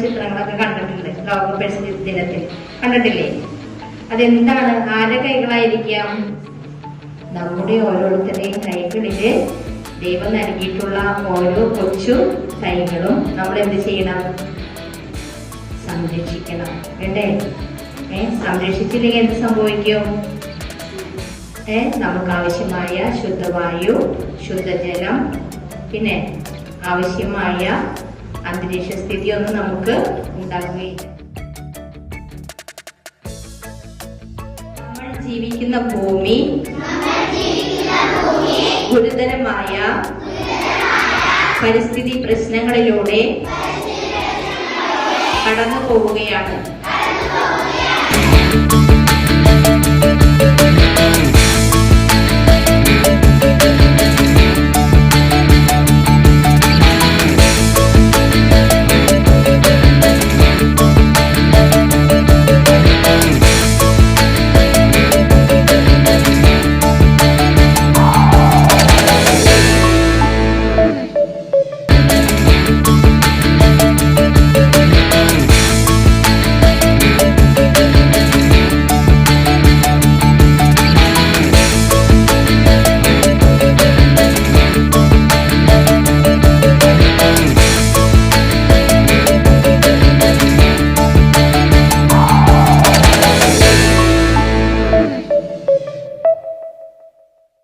ചിത്രങ്ങളൊക്കെ കണ്ടിട്ടുണ്ട് ലോക പരിസ്ഥിതി ദിനത്തിൽ, കണ്ടിട്ടില്ലേ? അതെന്താണ്? ആരുടെ കൈകളായിരിക്കാം? നമ്മുടെ ഓരോരുത്തരുടെയും കൈകളില് ദൈവം നൽകിയിട്ടുള്ള ഓരോ കൊച്ചു കൈകളും നമ്മൾ എന്ത് ചെയ്യണം? സംരക്ഷിക്കണം, വേണ്ടേ? സംരക്ഷിച്ചില്ലെങ്കിൽ എന്ത് സംഭവിക്കും? നമുക്ക് ആവശ്യമായ ശുദ്ധവായു, ശുദ്ധജലം, പിന്നെ ആവശ്യമായ അന്തരീക്ഷ സ്ഥിതി ഒന്നും നമുക്ക് ഉണ്ടാകുകയില്ല. നമ്മൾ ജീവിക്കുന്ന ഭൂമി ഗുരുതരമായ പരിസ്ഥിതി പ്രശ്നങ്ങളിലൂടെ കടന്നു പോവുകയാണ്.